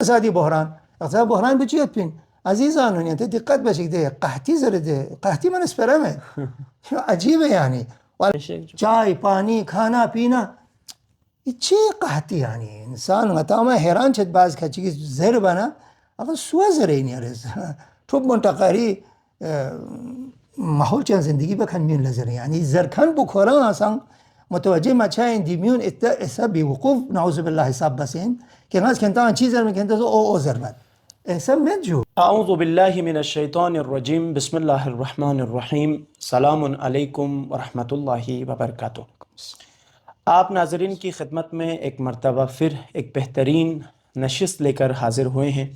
اقتصادی بحران، اقتصاد بحران بچیت پین عزیزان یعنی دقت باشید ده قحطی زرده، قحطی من اسپرمه عجیبه یعنی چای پانی کھانا پینا چی قحطی یعنی انسان متامه حیران شد باز که چیز زر بنا اگر سوا زره نیارز تو منتقاری ماحول چند زندگی بکن میون لزره یعنی زرکن بکوران اصلا متوجه مچاین دیمیون احساب بیوقوف نعوذ بالله حساب بسین که ناس کنتان چیز زر میکنه او زر بد احساب مجو. اعوذ بالله من الشیطان الرجیم بسم الله الرحمن الرحیم. سلام علیکم ورحمۃ اللہ وبرکاتہ. آپ ناظرین کی خدمت میں ایک مرتبہ پھر ایک بہترین نشست لے کر حاضر ہوئے ہیں.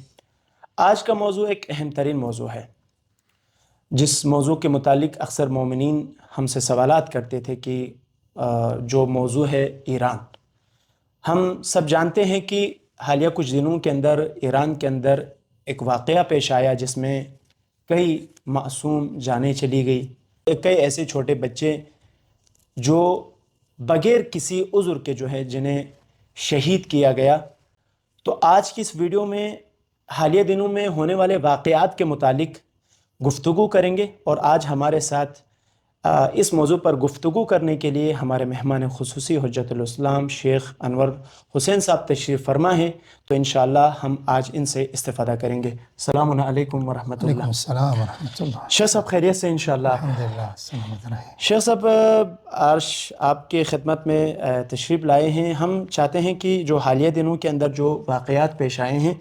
آج کا موضوع ایک اہم ترین موضوع ہے جس موضوع کے متعلق اکثر مومنین ہم سے سوالات کرتے تھے کہ جو موضوع ہے ایران. ہم سب جانتے ہیں کہ حالیہ کچھ دنوں کے اندر ایران کے اندر ایک واقعہ پیش آیا جس میں کئی معصوم جانیں چلی گئی، کئی ایسے چھوٹے بچے جو بغیر کسی عذر کے جو ہے جنہیں شہید کیا گیا. تو آج کی اس ویڈیو میں حالیہ دنوں میں ہونے والے واقعات کے متعلق گفتگو کریں گے، اور آج ہمارے ساتھ اس موضوع پر گفتگو کرنے کے لیے ہمارے مہمان خصوصی حجت الاسلام شیخ انور حسین صاحب تشریف فرما ہیں. تو انشاءاللہ ہم آج ان سے استفادہ کریں گے. السلام علیکم ورحمۃ اللہ. علیکم السلام ورحمۃ اللہ. شیخ صاحب خیریت سے انشاءاللہ؟ الحمدللہ سلامت رہے. شیخ صاحب آج آپ کے خدمت میں تشریف لائے ہیں. ہم چاہتے ہیں کہ جو حالیہ دنوں کے اندر جو واقعات پیش آئے ہیں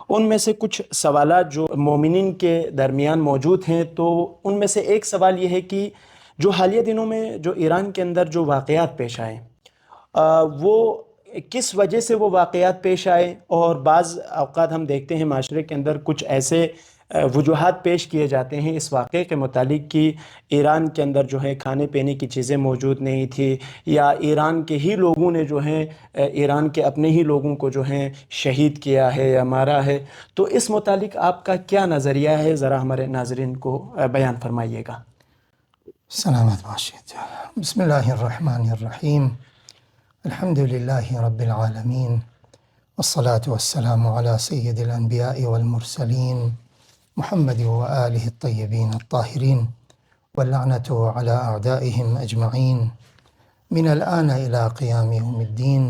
ان میں سے کچھ سوالات جو مومنین کے درمیان موجود ہیں، تو ان میں سے ایک سوال یہ ہے کہ جو حالیہ دنوں میں جو ایران کے اندر جو واقعات پیش آئے وہ کس وجہ سے وہ واقعات پیش آئے، اور بعض اوقات ہم دیکھتے ہیں معاشرے کے اندر کچھ ایسے وجوہات پیش کیے جاتے ہیں اس واقعے کے متعلق کہ ایران کے اندر جو ہے کھانے پینے کی چیزیں موجود نہیں تھی، یا ایران کے ہی لوگوں نے جو ہیں ایران کے اپنے ہی لوگوں کو جو ہیں شہید کیا ہے یا مارا ہے. تو اس متعلق آپ کا کیا نظریہ ہے، ذرا ہمارے ناظرین کو بیان فرمائیے گا. سلامت باشید. بسم اللہ الرحمن الرحیم. الحمد للہ رب العالمین والصلاة والسلام على سید الانبیاء والمرسلین محمد وآلہ الطیبین الطاہرین واللعنة على اعدائهم اجمعین من الآن الى قیام یوم الدین.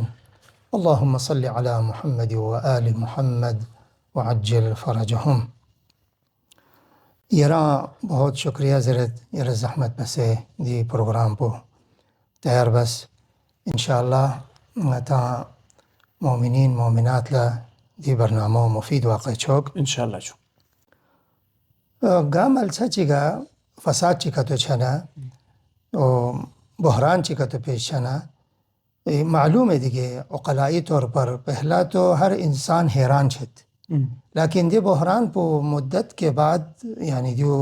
اللہم صل على محمد وآل محمد وعجل فرجهم. یرا بہت شکریہ زرت یرا زحمت بسے دی پروگرام پو تیار بس انشاءاللہ تا مومنین مومنات لا دی برنامه مفید واقع چوک انشاءاللہ. جو گام السا چیگا فساد چیکا تو چھنا و بحران چیکا تو پیش چھنا معلوم ہے دیگه عقلائی طور پر پہلا تو ہر انسان حیران چھت، لیکن دی بحران پو مدت کے بعد یعنی دیو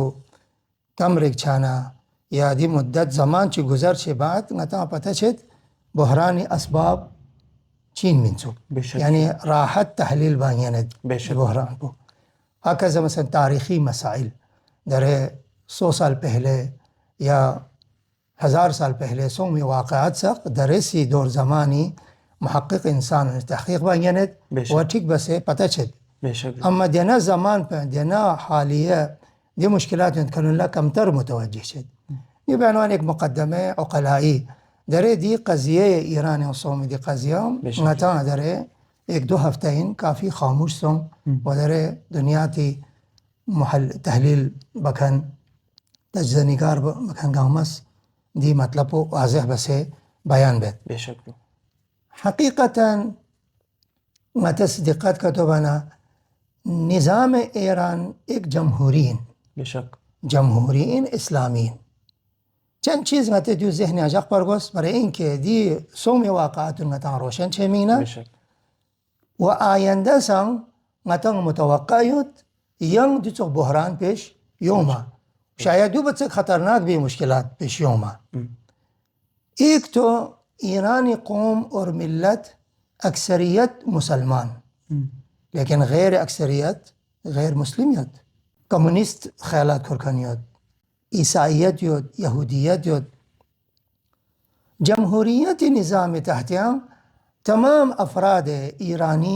کم رک چھانا یا دی مدت زمان چی گزر چی بعد نتا پتہ چھت بحرانی اسباب چین منسو یعنی راحت تحلیل بانیاند بحران پو. ہاکذا مثلا تاریخی مسائل در 100 سال پہلے یا 1000 سال پہلے سومی واقعات سخت در اسی دور زمانی محقق انسان تحقیق بانیاند و ٹھیک بسے پتہ چھت. اما دینا زمان پہ دینا حالیہ دی مشکلات انتکن اللہ کمتر متوجہ شد. یہ بعنوان ایک مقدمہ عقلائی درے دی قضیہ ایران و سومی دی قضیہ نتا درے 1-2 ہفتہ ان کافی خاموش سوں و درے دنیا تی محل تحلیل بکن تجزیہ نگار بکن گامس دی مطلب واضح بسے بیان بیت. بے شک حقیقتاً متس دقت کا تو بنا نظام ایران ایک جمہورین بے شک جمہورین اسلامین چند چیز مت دیو ذہن اجاق پر گوس برای این که دی سومی واقعات متا روشن چه مینه بے شک و آینده سان متا متوقع یود ینگ دی تو بحران پیش یوما شاید دو بچه خطرناک بھی مشکلات پیش یوما. ایک تو ایرانی قوم اور ملت اکثریت مسلمان لیکن غیر اکثریت غیر مسلمیت، کمونیست خیالات کرکنیت، عیسائیت یود، یہودیت یود. جمہوریت نظام تحتیان تمام أفراد إيراني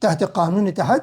تحت قانون تحت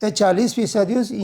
40%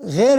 غير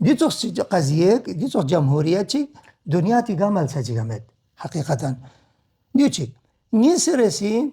دي توخ قضية دي توخ جمهورية دنيا تجمل سجمد حقيقة ديوتشي نيسرسي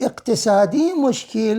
اقتصادی مشکل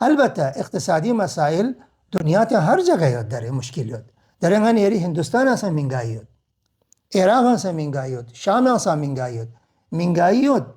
البته اقتصادی مسائل دنیا ته هر جگه یاد داره مشکل یاد داره غن یری هندوستان اصلا منگای یاد عراق اصلا منگای یاد شام اصلا منگای یاد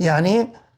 يعني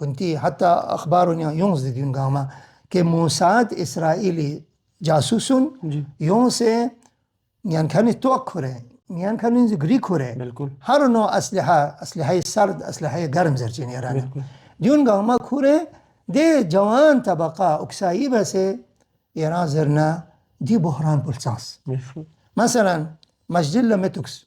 كنتي حتى أخبارنا يونس ديون قاما كموساد إسرائيلي جاسوسون يونس يعني كانت توكره يعني كانوا غريكوره بالكل هر نوع أسلحة سرد أسلحة گرم زرچين إيران ديون قاما كوره دي جوان طبقة أكسايبة سي إيران زرنا دي بحران بلسانس مثلا مسجد لمتوكس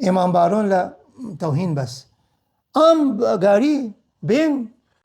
إمام بارون لا توهين بس أم غاري بين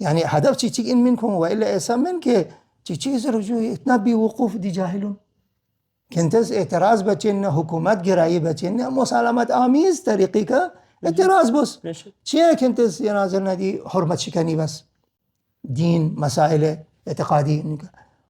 يعني هدف تشيك إن منكم وإلا إسامن كي تشيك زرجو إتنا بوقوف دي جاهلون كنتز اعتراض بچن حكومت گرایی بچن مسالمت آمیز طریقی کا اعتراض بس چیه كنتز ينازلنا دي حرمت شکنی بس دين مسائل اعتقادي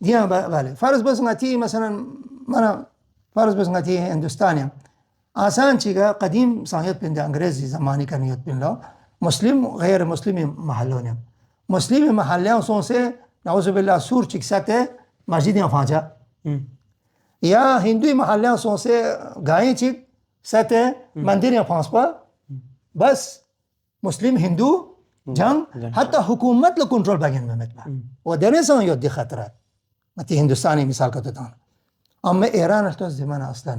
دي بله فرض بس نتي مثلا منا فرض بس نتي هندوستانيا آسان چیگا قدیم صاحب پنده انگریزی زمانی کا نیت پن لو مسلم غیر مسلم محلون مسلم محلیان سون سے نعوذ بالله سور چیک سکتے مسجد افانجا یا هندوی محلیان سون سے گائیں چیک سکتے مندر افانس پا بس مسلم هندو جنگ حتی حکومت ل کنترل بگن ممت و درنسان یاد دی خطرات متی هندوستانی مثال کا تو اما ایران اختلاف زمان اصلا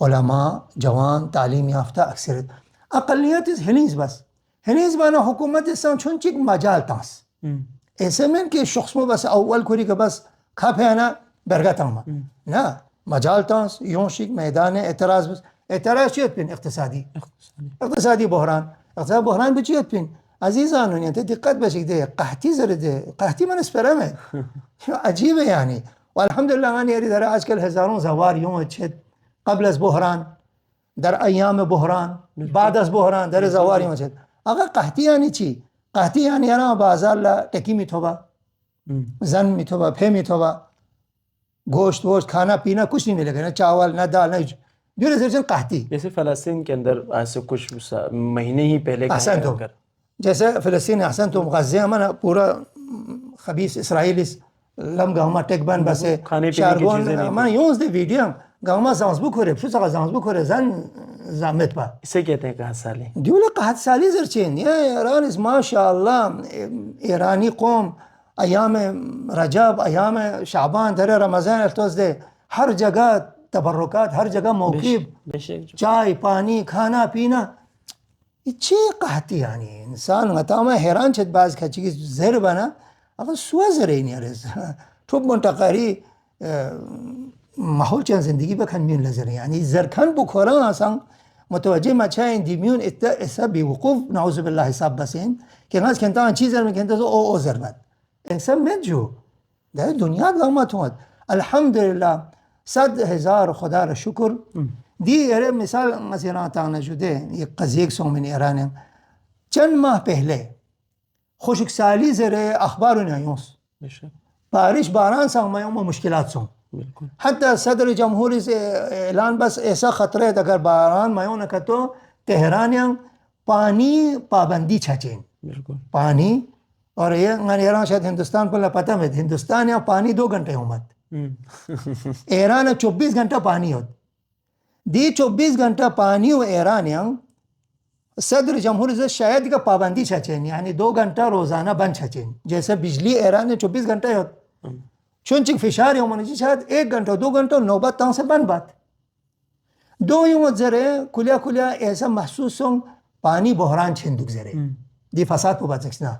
علما جوان تعلیم یافته اکثریت اقلیت هنیز بس هنیز بنا حکومت استان چون چیک مجال تاس ایسه من که شخص مو بس اول کوری که بس کپ ہے نا برگتم نه مجال تاس یون شیک میدان اعتراض بس اعتراض چیت بین اقتصادی بحران اقتصادی بحران بچیت بین عزیزانو انت دقت بشید ده قحطی زرده قحطی من اسپرمه عجیبه یعنی والحمد لله من یاری در آجکل هزارون زوار یوم چت قبل از بحران در ایام بحران بعد از بحران در زوار یوم چت اگر قحطی یعنی چی قحطی یعنی انا بازار لا ٹکی میتوبا زن میتوبا پہ میتوبا گوشت ووشت کھانا پینا کچھ نہیں ملے گا نہ چاول نہ دال نہ جو سرچن قحطی جیسے فلسطین کے اندر آج سے کچھ مہینے ہی پہلے احسن تو جیسے فلسطین احسن تو غزه من پورا خبیث اسرائیل لم گاما ٹک بن بس شارگون من یوز دی ویدیو گاما زانز بخوره فوسا زانز بخوره زن زامت با اسے کہتے ہیں قحط سالی دیولا قحط سالی زرچین یا ایران ما شاء الله ایرانی قوم ایام رجب ایام شعبان در رمضان التوز ده ہر جگہ تبرکات ہر جگہ موقف چائے پانی کھانا پینا چی قحطی یعنی انسان متاما حیران شد باز که چیز زر بنا اما سوا زره نیارز تو منتقاری محول چند زندگی بکن میون لزره یعنی زرکن بکوران اصلا متوجه ما چاین دیمیون اصلا بیوقوف نعوذ بالله حساب بسین که ناز کنتان چیز زر میکنتا او زر بد انسان مجو در دنیا دامت اومد الحمدلله 100,000 خدا را شکر دی ارے مثال مثلا تانا شده یک قضیه سو من ایران چند ماه پہلے خشک سالی زره اخبار نیوس بارش باران سا ما مشکلات سو حتی صدر جمهوری سے اعلان بس ایسا خطرہ ہے اگر باران مایو نہ تو تہران پانی پابندی چھچین پانی اور یہ ایران شاید ہندوستان پر پتہ ہے ہندوستان یا پانی 2 گھنٹے ہومت ایران 24 گھنٹہ پانی ہوت دی 24 گھنٹہ پانی و ایران صدر جمہوری سے شاید کا پابندی چھچین یعنی 2 گھنٹہ روزانہ بند چھچین جیسے بجلی ایران 24 گھنٹہ ہوت چونچک فشار یوم نجی شاید 1 گھنٹہ 2 گھنٹہ نوبت تاں سے بند بات 2 یوم زرے کلیا ایسا محسوس ہوں پانی بحران چھندک زرے دی فساد کو بات سکسنا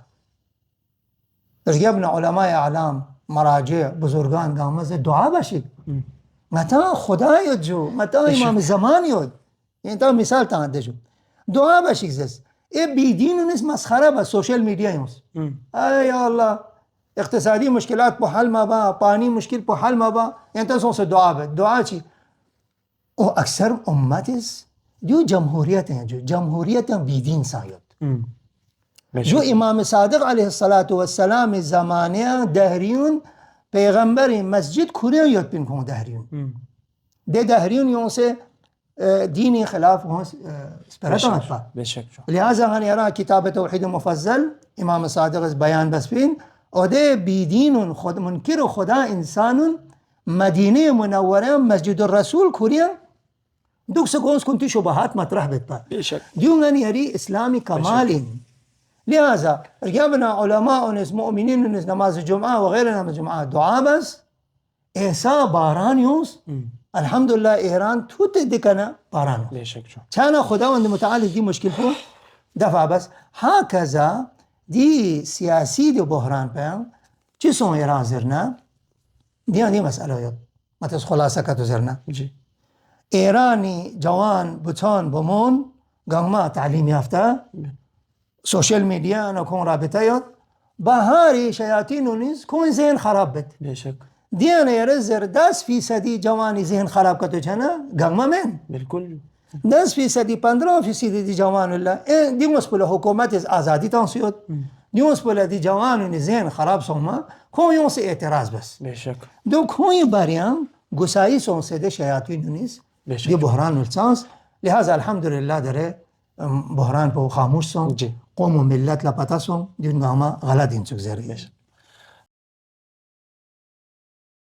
ارگیبنا علماء اعلام مراجع بزرگان گامه سے دعا باشید متا خدا یاد جو متا امام زمان یاد یعنی تا مثال تا دجو دعا باشید زس ای بیدین و نیست مسخره با سوشل میڈیا یوز یا الله اقتصادی مشکلات په حل ما با پانی مشکل په حل ما با یعنی تا سو دعا به دعا چی او اکثر امت جو جمهوریت ہیں جو جمهوریت بیدین سایت جو امام صادق علیہ الصلاۃ والسلام زمانه دهریون پیغمبر مسجد کوریان یاد پین کن دهریون ده دهریون یون سے دینی خلاف ہوں اسپرتان اتفا لہذا ہن یرا کتاب توحید مفضل امام صادق بیان بس پین او ده بیدین خود منکر خدا انسان مدینه منوره مسجد الرسول کوریان دوک سکونس کنتی شبهات مطرح بتپا دیون یری اسلامی کمالین لہذا رجعنا علماء وناس مؤمنين وناس نماز الجمعة وغير نماز الجمعة دعاء بس إحسا باران يوس الحمد لله إيران توت دكنا باران كان خداوند متعال دي مشكلته دفع بس هكذا دي سياسي دي بحران بيان چسون إيران زرنا دي مسألة يد ما تس خلاصة كتو زرنا إيراني جوان بطان بمون غنما تعليم يافتا سوشل میڈیا نہ کون رابطہ یاد بهاری شیاطین و نیز کون ذهن خراب بد بیشک دیانه یرزر 10% جوانی ذهن خراب کتو چنا گما من بالکل 10% 15% دی جوان الله دی مسئول حکومت از آزادی تانسیود دی مسئول دی جوان ذهن خراب سوما کون یون سے اعتراض بس بیشک دو کوئی باریام گسائی سون سے دے شیاطین و نیز دی بحران السانس لہذا الحمدللہ درے بحران پہ خاموش سون قوم و ملت لا پتہ سون دین گاما غلط انسوک زری